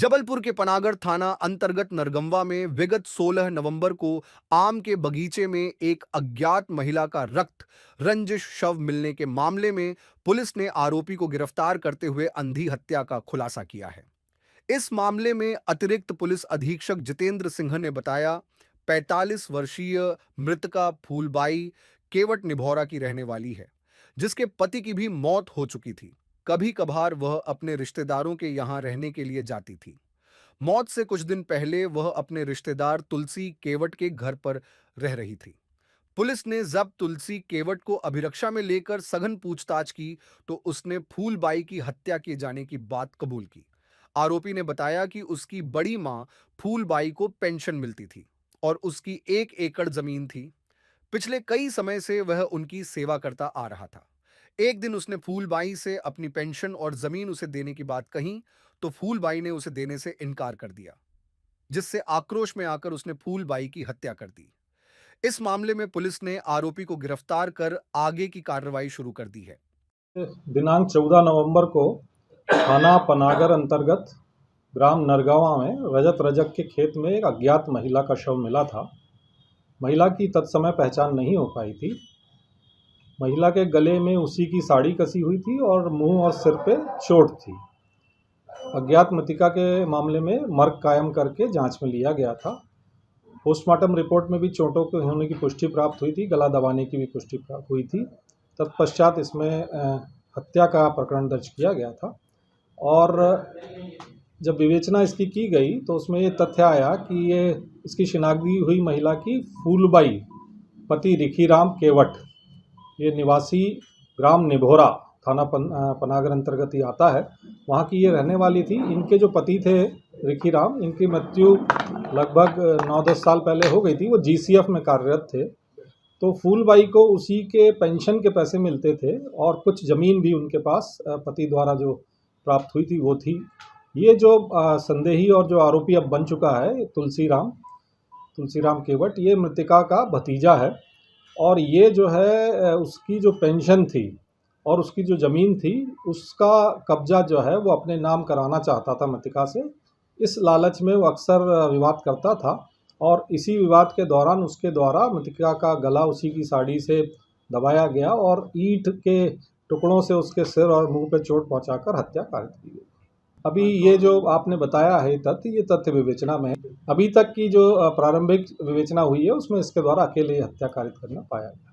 जबलपुर के पनागर थाना अंतर्गत नरगंवा में विगत 16 नवंबर को आम के बगीचे में एक अज्ञात महिला का रक्त रंजिश शव मिलने के मामले में पुलिस ने आरोपी को गिरफ्तार करते हुए अंधी हत्या का खुलासा किया है। इस मामले में अतिरिक्त पुलिस अधीक्षक जितेंद्र सिंह ने बताया, 45 वर्षीय मृतका फूलबाई केवट निभौरा की रहने वाली है, जिसके पति की भी मौत हो चुकी थी। कभी कभार वह अपने रिश्तेदारों के यहां रहने के लिए जाती थी। मौत से कुछ दिन पहले वह अपने रिश्तेदार तुलसी केवट के घर पर रह रही थी। पुलिस ने जब्त तुलसी केवट को अभिरक्षा में लेकर सघन पूछताछ की तो उसने फूलबाई की हत्या किए जाने की बात कबूल की। आरोपी ने बताया कि उसकी बड़ी मां फूलबाई को पेंशन मिलती थी और उसकी 1 एकड़ जमीन थी। पिछले कई समय से वह उनकी सेवा करता आ रहा था। एक दिन उसने फूलबाई से अपनी पेंशन और जमीन उसे देने की बात कही तो फूलबाई ने उसे देने से इनकार कर दिया, जिससे आक्रोश में आकर उसने फूलबाई की हत्या कर दी। इस मामले में पुलिस ने आरोपी को गिरफ्तार कर आगे की कार्रवाई शुरू कर दी है। दिनांक 14 नवंबर को थाना पनागर अंतर्गत ग्राम नरगंवा में रजत रजक के खेत में एक अज्ञात महिला का शव मिला था। महिला की तत्समय पहचान नहीं हो पाई थी। महिला के गले में उसी की साड़ी कसी हुई थी और मुंह और सिर पे चोट थी। अज्ञात मृतिका के मामले में मर्ग कायम करके जांच में लिया गया था। पोस्टमार्टम रिपोर्ट में भी चोटों के होने की पुष्टि प्राप्त हुई थी, गला दबाने की भी पुष्टि प्राप्त हुई थी। तत्पश्चात इसमें हत्या का प्रकरण दर्ज किया गया था और जब विवेचना इसकी की गई तो उसमें ये तथ्य आया कि ये इसकी शिनाख्त हुई महिला की फूलबाई पति रिखीराम केवट, ये निवासी ग्राम निभौरा थाना पनागर अंतर्गत ही आता है, वहाँ की ये रहने वाली थी। इनके जो पति थे रिखीराम, इनकी मृत्यु लगभग 9-10 साल पहले हो गई थी। वो जीसीएफ में कार्यरत थे। तो फूलबाई को उसी के पेंशन के पैसे मिलते थे और कुछ ज़मीन भी उनके पास पति द्वारा जो प्राप्त हुई थी वो थी। ये जो संदेही और जो आरोपी अब बन चुका है तुलसीराम केवट, ये मृतिका का भतीजा है और ये जो है उसकी जो पेंशन थी और उसकी जो ज़मीन थी उसका कब्जा जो है वो अपने नाम कराना चाहता था मृतिका से। इस लालच में वो अक्सर विवाद करता था और इसी विवाद के दौरान उसके द्वारा मृतिका का गला उसी की साड़ी से दबाया गया और ईंट के टुकड़ों से उसके सिर और मुंह पे चोट पहुंचाकर हत्या कारित की गई। अभी ये जो आपने बताया है ये तथ्य विवेचना में है। अभी तक की जो प्रारंभिक विवेचना हुई है उसमें इसके द्वारा अकेले हत्या कारित करना पाया गया।